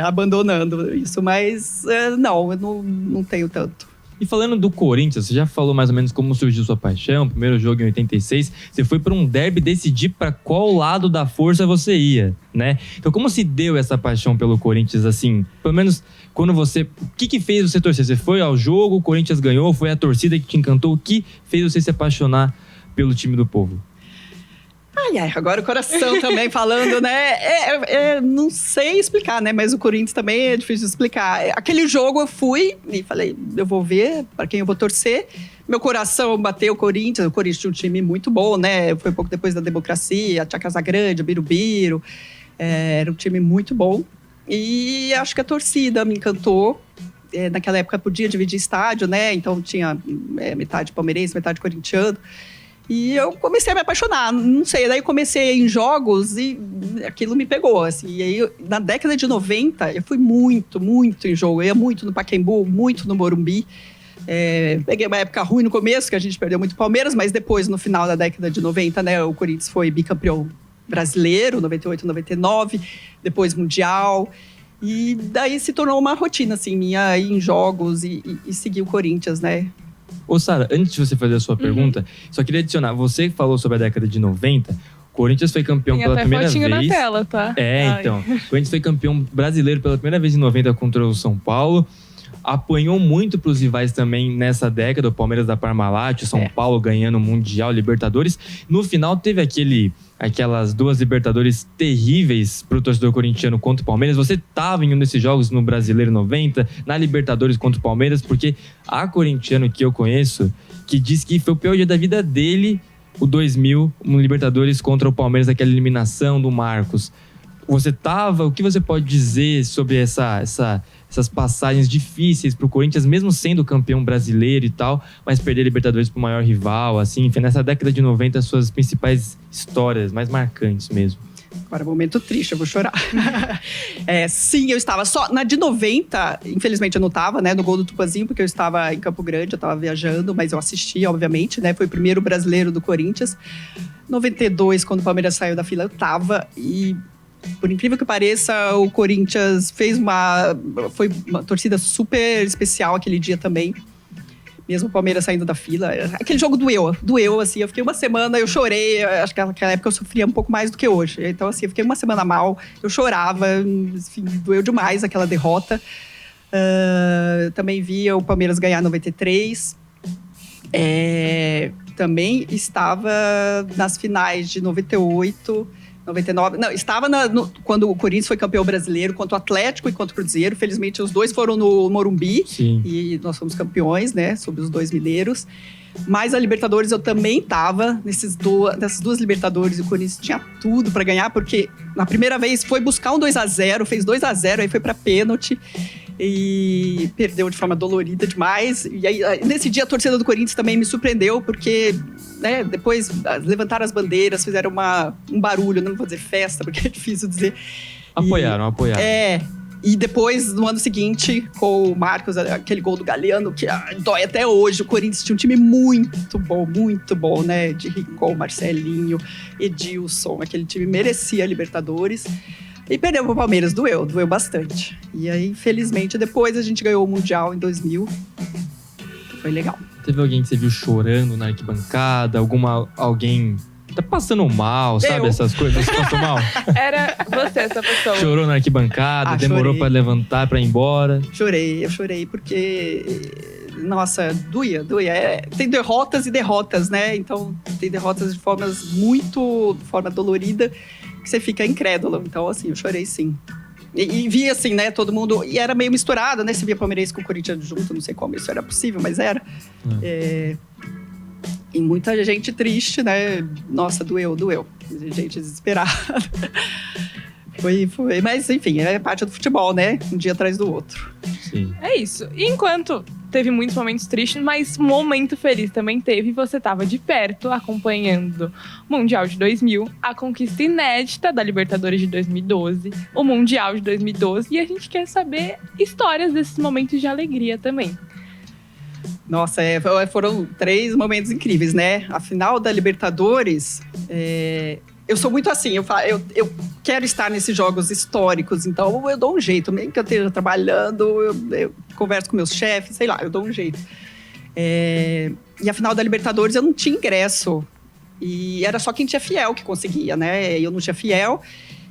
[SPEAKER 3] abandonando isso. Mas não, eu não tenho tanto.
[SPEAKER 2] E falando do Corinthians, você já falou mais ou menos como surgiu sua paixão. Primeiro jogo em 86, você foi para um derby decidir para qual lado da força você ia, né? Então como se deu essa paixão pelo Corinthians, assim? Pelo menos quando você... O que fez você torcer? Você foi ao jogo, o Corinthians ganhou, foi a torcida que te encantou? O que fez você se apaixonar pelo time do povo?
[SPEAKER 3] Agora o coração também falando, né? Não sei explicar, né? Mas o Corinthians também é difícil de explicar. Aquele jogo eu fui e falei, eu vou ver para quem eu vou torcer. Meu coração bateu o Corinthians tinha um time muito bom, né? Foi pouco depois da democracia, tinha Casagrande, Birubiru. Era um time muito bom. E acho que a torcida me encantou. Naquela época podia dividir estádio, né? Então tinha metade palmeirense, metade corintiano. E eu comecei a me apaixonar, não sei, daí comecei em jogos e aquilo me pegou, assim. E aí, na década de 90, eu fui muito, muito em jogo. Eu ia muito no Pacaembu, muito no Morumbi. Peguei uma época ruim no começo, que a gente perdeu muito o Palmeiras, mas depois, no final da década de 90, né, o Corinthians foi bicampeão brasileiro, 98, 99, depois mundial. E daí se tornou uma rotina, assim, minha ir em jogos e seguir o Corinthians, né?
[SPEAKER 2] Ô, Sara, antes de você fazer a sua pergunta, só queria adicionar, você falou sobre a década de 90, o Corinthians foi campeão pela primeira vez.
[SPEAKER 1] Tem até fotinho na tela, tá?
[SPEAKER 2] Então. O Corinthians foi campeão brasileiro pela primeira vez em 90 contra o São Paulo. apanhou muito pros rivais também nessa década, o Palmeiras da Parmalat, o São Paulo ganhando o Mundial, Libertadores. No final teve aquelas 2 Libertadores terríveis pro torcedor corintiano contra o Palmeiras. Você tava em um desses jogos no Brasileiro 90, na Libertadores contra o Palmeiras, porque há corintiano que eu conheço que diz que foi o pior dia da vida dele, o 2000, no Libertadores contra o Palmeiras, aquela eliminação do Marcos. Você tava... O que você pode dizer sobre essas passagens difíceis pro Corinthians, mesmo sendo campeão brasileiro e tal, mas perder Libertadores pro maior rival, assim, enfim, nessa década de 90, as suas principais histórias, mais marcantes mesmo?
[SPEAKER 3] Agora, momento triste, eu vou chorar. Sim, eu estava só... Na de 90, infelizmente eu não estava, né, no gol do Tupanzinho, porque eu estava em Campo Grande, eu estava viajando, mas eu assisti, obviamente, né, foi o primeiro brasileiro do Corinthians. 92, quando o Palmeiras saiu da fila, eu estava e... Por incrível que pareça, o Corinthians foi uma torcida super especial aquele dia também. Mesmo o Palmeiras saindo da fila. Aquele jogo doeu, assim. Eu fiquei uma semana, eu chorei. Acho que naquela época eu sofria um pouco mais do que hoje. Então, assim, eu fiquei uma semana mal. Eu chorava, enfim, doeu demais aquela derrota. Também via o Palmeiras ganhar 93. Também estava nas finais de 98... 99, não, estava quando o Corinthians foi campeão brasileiro contra o Atlético e contra o Cruzeiro. Felizmente, os dois foram no Morumbi.
[SPEAKER 2] Sim.
[SPEAKER 3] E nós fomos campeões, né, sobre os 2 mineiros. Mas a Libertadores eu também estava nessas 2 Libertadores. O Corinthians tinha tudo para ganhar, porque na primeira vez foi buscar um 2-0, fez 2-0, aí foi para pênalti. E perdeu de forma dolorida demais. E aí, nesse dia, a torcida do Corinthians também me surpreendeu, porque, né, depois levantaram as bandeiras, fizeram um barulho, não vou dizer festa, porque é difícil dizer.
[SPEAKER 2] Apoiaram.
[SPEAKER 3] E depois, no ano seguinte, com o Marcos, aquele gol do Galeano, que dói até hoje. O Corinthians tinha um time muito bom, né? De Rico, Marcelinho, Edilson. Aquele time merecia a Libertadores. E perdeu pro Palmeiras, doeu bastante. E aí, infelizmente, depois a gente ganhou o Mundial em 2000. Foi legal.
[SPEAKER 2] Teve alguém que você viu chorando na arquibancada? Alguém tá passando mal, sabe? Essas coisas. Você passou mal?
[SPEAKER 1] Era você, essa pessoa.
[SPEAKER 2] Chorou na arquibancada, demorou pra levantar, pra ir embora?
[SPEAKER 3] Eu chorei porque... Nossa, doía. Tem derrotas e derrotas, né? Então, tem derrotas de forma dolorida, que você fica incrédulo. Então, assim, eu chorei sim. E vi, assim, né, todo mundo... E era meio misturado, né? Você via Palmeirense com o Corinthians junto, não sei como isso era possível, mas era. E muita gente triste, né? Nossa, doeu. Gente desesperada. Foi. Mas, enfim, é parte do futebol, né? Um dia atrás do outro.
[SPEAKER 2] Sim.
[SPEAKER 1] É isso. E enquanto teve muitos momentos tristes, mas um momento feliz também teve. Você estava de perto acompanhando o Mundial de 2000, a conquista inédita da Libertadores de 2012, o Mundial de 2012. E a gente quer saber histórias desses momentos de alegria também.
[SPEAKER 3] Nossa, foram 3 momentos incríveis, né? A final da Libertadores... Eu sou muito assim, eu quero estar nesses jogos históricos, então eu dou um jeito. Mesmo que eu esteja trabalhando, eu converso com meus chefes, sei lá, eu dou um jeito. E a final da Libertadores eu não tinha ingresso. E era só quem tinha fiel que conseguia, né? Eu não tinha fiel.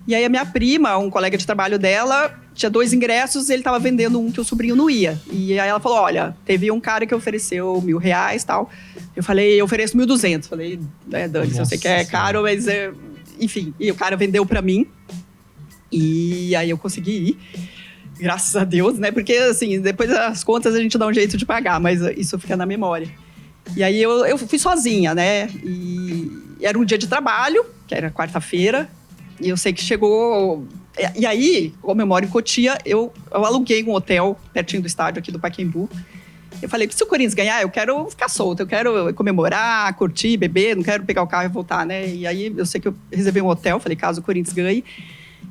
[SPEAKER 3] E aí a minha prima, um colega de trabalho dela, tinha 2 ingressos e ele estava vendendo um que o sobrinho não ia. E aí ela falou, olha, teve um cara que ofereceu R$1.000 e tal. Eu falei, eu ofereço 1.200. Falei, Dani, eu sei que é caro, mas... Enfim, e o cara vendeu pra mim. E aí eu consegui ir. Graças a Deus, né? Porque, assim, depois das contas a gente dá um jeito de pagar, mas isso fica na memória. E aí eu fui sozinha, né? E era um dia de trabalho, que era quarta-feira. E eu sei que chegou... E aí, como eu moro em Cotia, eu aluguei um hotel pertinho do estádio aqui do Pacaembu. Eu falei, se o Corinthians ganhar, eu quero ficar solta. Eu quero comemorar, curtir, beber, não quero pegar o carro e voltar, né? E aí, eu sei que eu reservei um hotel, falei, caso o Corinthians ganhe.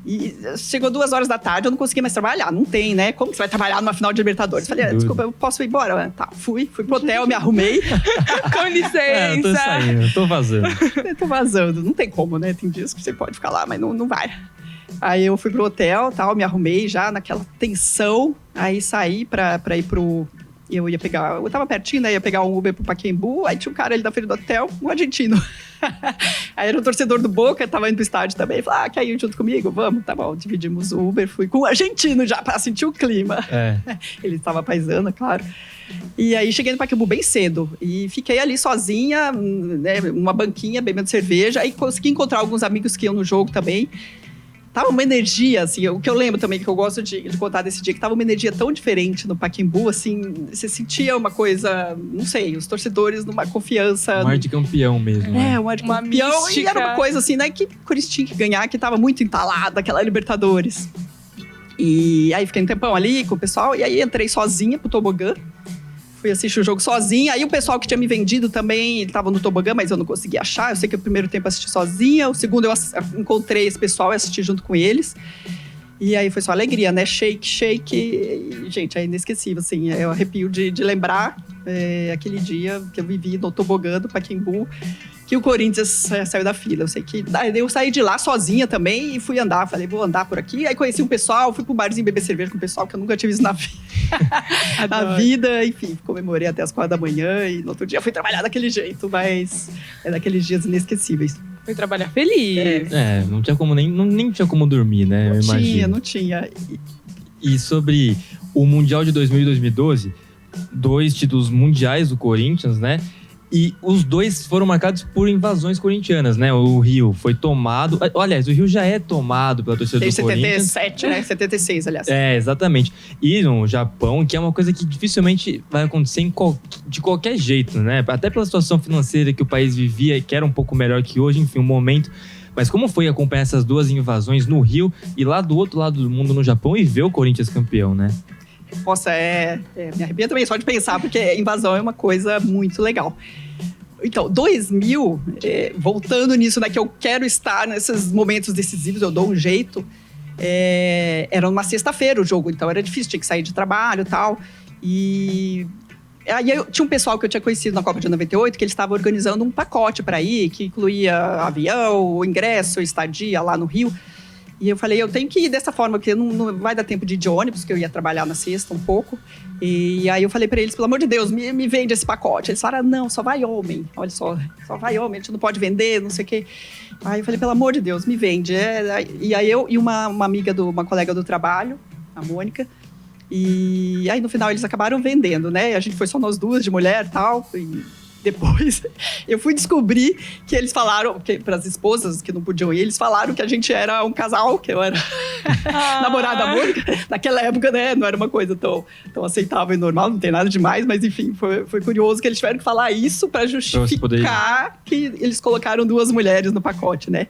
[SPEAKER 3] E chegou 2 horas da tarde, eu não consegui mais trabalhar. Não tem, né? Como que você vai trabalhar numa final de Libertadores? Falei, desculpa, eu posso ir embora? Tá, fui pro hotel, me arrumei.
[SPEAKER 1] Com licença.
[SPEAKER 2] Eu tô saindo, tô vazando.
[SPEAKER 3] Eu tô vazando, não tem como, né? Tem dias que você pode ficar lá, mas não vai. Aí eu fui pro hotel, tal, me arrumei já naquela tensão. Aí saí pra ir pro E eu tava pertinho, né? Ia pegar um Uber pro Pacaembu, aí tinha um cara ali da frente do hotel, um argentino. Aí era um torcedor do Boca, tava indo pro estádio também. Falei, quer ir junto comigo? Vamos, tá bom. Dividimos o Uber, fui com o argentino já, pra sentir o clima. Ele estava paisana, claro. E aí cheguei no Pacaembu bem cedo. E fiquei ali sozinha, né? Uma banquinha, bebendo cerveja. Aí consegui encontrar alguns amigos que iam no jogo também. Tava uma energia, assim, o que eu lembro também, que eu gosto de contar desse dia, que tava uma energia tão diferente no Pacaembu, assim, você sentia uma coisa, não sei, os torcedores numa confiança.
[SPEAKER 2] Um ar de campeão mesmo, né?
[SPEAKER 3] Um ar de campeão, mística. E era uma coisa assim, né, que o Corinthians tinha que ganhar, que tava muito entalada, aquela Libertadores. E aí fiquei um tempão ali com o pessoal, e aí entrei sozinha pro tobogã. Fui assistir o jogo sozinha. Aí o pessoal que tinha me vendido também, ele tava no tobogã, mas eu não consegui achar. Eu sei que o primeiro tempo eu assisti sozinha. O segundo eu encontrei esse pessoal e assisti junto com eles. E aí foi só alegria, né? Shake. E, gente, é inesquecível, assim. Eu arrepio de lembrar aquele dia que eu vivi no tobogã do Pacaembu, que o Corinthians saiu da fila. Eu sei que eu saí de lá sozinha também e fui andar. Falei, vou andar por aqui. Aí conheci um pessoal, fui pro barzinho beber cerveja com o pessoal que eu nunca tinha visto na vida. Enfim, comemorei até as 4 da manhã e no outro dia fui trabalhar daquele jeito. Mas é daqueles dias inesquecíveis.
[SPEAKER 1] Foi trabalhar feliz.
[SPEAKER 2] Não tinha como nem tinha como dormir, né?
[SPEAKER 3] Não tinha.
[SPEAKER 2] E sobre o Mundial de 2000 e 2012, 2 títulos mundiais do Corinthians, né? E os dois foram marcados por invasões corintianas, né? O Rio foi tomado... Aliás, o Rio já é tomado pela torcida do Corinthians.
[SPEAKER 3] 77, né? 76, aliás.
[SPEAKER 2] Exatamente. E no Japão, que é uma coisa que dificilmente vai acontecer de qualquer jeito, né? Até pela situação financeira que o país vivia, que era um pouco melhor que hoje, enfim, um momento. Mas como foi acompanhar essas duas invasões no Rio e lá do outro lado do mundo, no Japão, e ver o Corinthians campeão, né?
[SPEAKER 3] Nossa, me arrepia também só de pensar, porque invasão é uma coisa muito legal. Então, 2000, voltando nisso, né, que eu quero estar nesses momentos decisivos, eu dou um jeito. Era numa sexta-feira o jogo, então era difícil, tinha que sair de trabalho e tal. E aí tinha um pessoal que eu tinha conhecido na Copa de 98, que eles estavam organizando um pacote para ir, que incluía avião, ingresso, estadia lá no Rio. E eu falei, eu tenho que ir dessa forma, porque não vai dar tempo de ir de ônibus, porque eu ia trabalhar na sexta um pouco. E aí eu falei pra eles, pelo amor de Deus, me vende esse pacote. Eles falaram, não, só vai homem. Olha só vai homem, a gente não pode vender, não sei o quê. Aí eu falei, pelo amor de Deus, me vende. E aí eu e uma amiga, uma colega do trabalho, a Mônica. E aí no final eles acabaram vendendo, né? A gente foi só nós duas de mulher e tal. E depois eu fui descobrir que eles falaram, para as esposas que não podiam ir, eles falaram que a gente era um casal, que eu era namorada da Mônica. Naquela época, né, não era uma coisa tão aceitável e normal, não tem nada demais, mas enfim, foi curioso que eles tiveram que falar isso para justificar que eles colocaram 2 mulheres no pacote, né?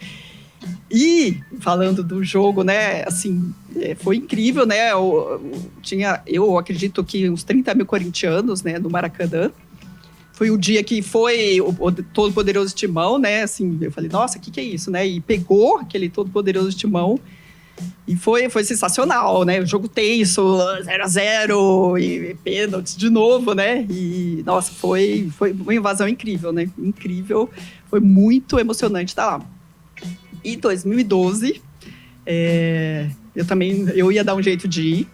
[SPEAKER 3] E, falando do jogo, né, assim, foi incrível, né? Eu acredito que uns 30 mil corintianos, né, no Maracanã. Foi o dia que foi o Todo-Poderoso Timão, né? Assim, eu falei, nossa, o que é isso, né? E pegou aquele Todo-Poderoso Timão e foi sensacional, né? O jogo tenso, 0-0 e pênaltis de novo, né? E, nossa, foi uma invasão incrível, né? Incrível. Foi muito emocionante estar lá. E 2012, eu ia dar um jeito de ir.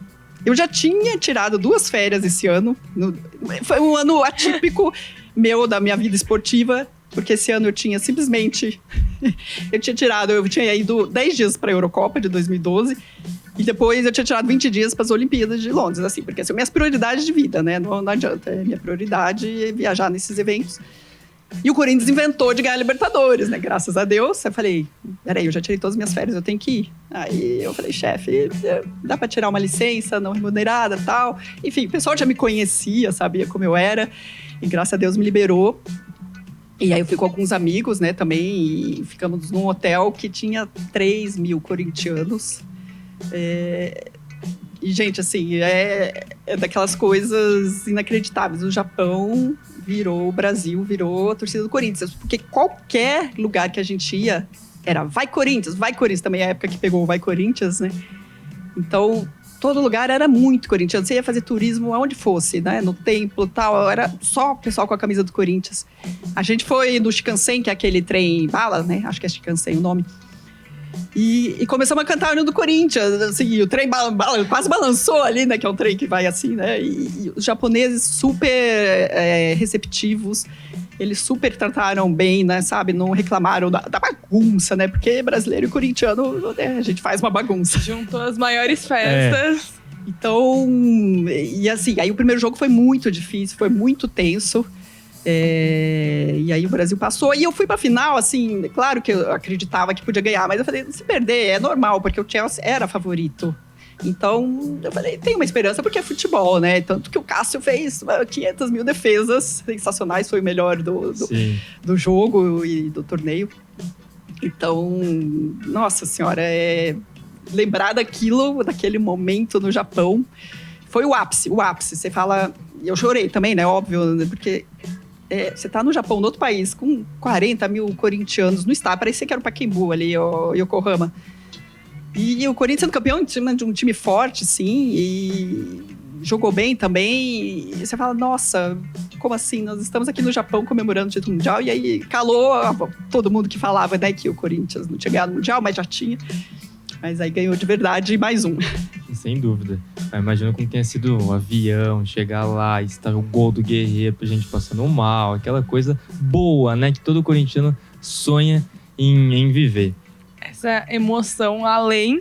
[SPEAKER 3] Eu já tinha tirado 2 férias esse ano. Foi um ano atípico da minha vida esportiva, porque esse ano eu tinha simplesmente... eu tinha ido 10 dias para a Eurocopa de 2012, e depois eu tinha tirado 20 dias para as Olimpíadas de Londres, assim, porque são minhas prioridades de vida, né? Não adianta, minha prioridade viajar nesses eventos. E o Corinthians inventou de ganhar a Libertadores, né? Graças a Deus. Eu falei, peraí, eu já tirei todas as minhas férias, eu tenho que ir. Aí eu falei, chefe, dá pra tirar uma licença não remunerada e tal. Enfim, o pessoal já me conhecia, sabia como eu era. E graças a Deus me liberou. E aí eu fui com alguns amigos, né, também. E ficamos num hotel que tinha 3 mil corintianos. E, gente, assim, é daquelas coisas inacreditáveis. O Japão virou o Brasil, virou a torcida do Corinthians. Porque qualquer lugar que a gente ia, era vai Corinthians. Também é a época que pegou o Vai Corinthians, né? Então, todo lugar era muito corintiano. Você ia fazer turismo aonde fosse, né? No templo e tal, era só o pessoal com a camisa do Corinthians. A gente foi no Shinkansen, que é aquele trem bala, né? Acho que é Shinkansen o nome. E começamos a cantar o hino do Corinthians, assim, o trem quase balançou ali, né, que é um trem que vai assim, né, e os japoneses super receptivos, eles super trataram bem, né, sabe, não reclamaram da bagunça, né, porque brasileiro e corintiano, a gente faz uma bagunça.
[SPEAKER 1] Juntou as maiores festas.
[SPEAKER 3] Então, e assim, aí o primeiro jogo foi muito difícil, foi muito tenso. E aí o Brasil passou. E eu fui pra final, assim, claro que eu acreditava que podia ganhar, mas eu falei, se perder é normal, porque o Chelsea era favorito. Então, eu falei, tem uma esperança, porque é futebol, né? Tanto que o Cássio fez 500 mil defesas sensacionais, foi o melhor do jogo e do torneio. Então, nossa senhora, lembrar daquele momento no Japão, foi o ápice. Você fala... Eu chorei também, né? Óbvio, porque... você tá no Japão, no outro país, com 40 mil corintianos no estádio, parecia que era o Pacaembu ali, o Yokohama. E o Corinthians sendo campeão de um time forte, sim, e jogou bem também. E você fala, nossa, como assim? Nós estamos aqui no Japão comemorando o título mundial. E aí calou todo mundo que falava, né, que o Corinthians não tinha ganhado o mundial, mas já tinha. Mas aí ganhou de verdade mais um.
[SPEAKER 2] Sem dúvida. Imagina como tenha sido um avião, chegar lá, estar o gol do Guerreiro, pra gente passando mal, aquela coisa boa, né? Que todo corintiano sonha em viver.
[SPEAKER 1] Essa emoção além.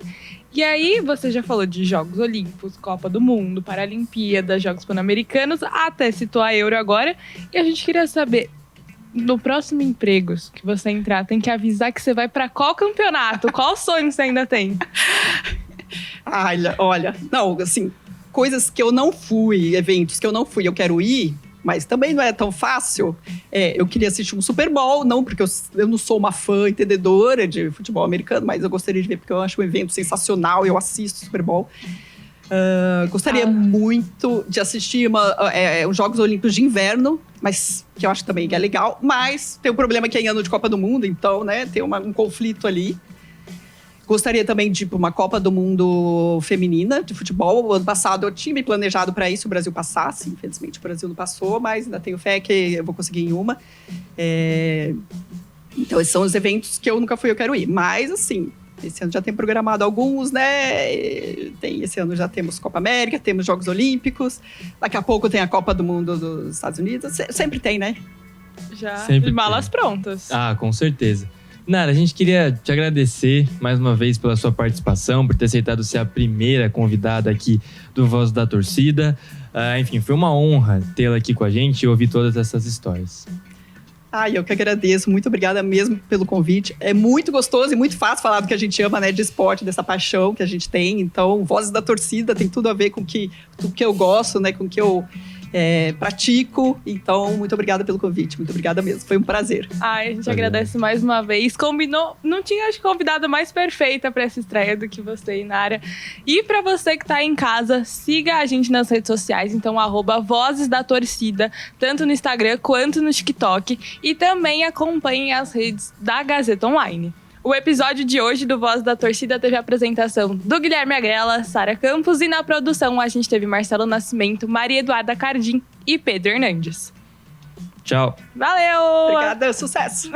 [SPEAKER 1] E aí, você já falou de Jogos Olímpicos, Copa do Mundo, Paralimpíada, Jogos Pan-Americanos, até citou a Euro agora. E a gente queria saber... No próximo emprego que você entrar, tem que avisar que você vai pra qual campeonato? Qual sonho você ainda tem?
[SPEAKER 3] Olha, não, assim, coisas que eu não fui, eventos que eu não fui, eu quero ir, mas também não é tão fácil. Eu queria assistir um Super Bowl, não porque eu não sou uma fã entendedora de futebol americano, mas eu gostaria de ver porque eu acho um evento sensacional, eu assisto Super Bowl. Gostaria muito de assistir os Jogos Olímpicos de Inverno, mas que eu acho também que é legal. Mas tem um problema que é em ano de Copa do Mundo, então, né, tem um conflito ali. Gostaria também de uma Copa do Mundo feminina de futebol. O ano passado eu tinha me planejado para isso, o Brasil passasse. Infelizmente o Brasil não passou, mas ainda tenho fé que eu vou conseguir em uma. Então esses são os eventos que eu nunca fui, eu quero ir. Mas assim... Esse ano já tem programado alguns, né? Esse ano já temos Copa América, temos Jogos Olímpicos. Daqui a pouco tem a Copa do Mundo dos Estados Unidos. Sempre tem, né?
[SPEAKER 1] Já,
[SPEAKER 2] sempre
[SPEAKER 1] malas prontas.
[SPEAKER 2] Com certeza. Nara, a gente queria te agradecer mais uma vez pela sua participação, por ter aceitado ser a primeira convidada aqui do Voz da Torcida. Enfim, foi uma honra tê-la aqui com a gente e ouvir todas essas histórias.
[SPEAKER 3] Eu que agradeço. Muito obrigada mesmo pelo convite. É muito gostoso e muito fácil falar do que a gente ama, né? De esporte, dessa paixão que a gente tem. Então, Vozes da Torcida tem tudo a ver com o que eu gosto, né? Com o que eu pratico. Então, muito obrigada pelo convite. Muito obrigada mesmo. Foi um prazer.
[SPEAKER 1] A gente agradece mais uma vez. Combinou. Não tinha, acho, convidada mais perfeita para essa estreia do que você, Inara. E para você que tá em casa, siga a gente nas redes sociais. Então, @Vozes da Torcida, tanto no Instagram quanto no TikTok. E também acompanhem as redes da Gazeta Online. O episódio de hoje do Voz da Torcida teve a apresentação do Guilherme Agrela, Sara Campos, e na produção a gente teve Marcelo Nascimento, Maria Eduarda Cardim e Pedro Hernandes.
[SPEAKER 2] Tchau.
[SPEAKER 1] Valeu!
[SPEAKER 3] Obrigada, sucesso!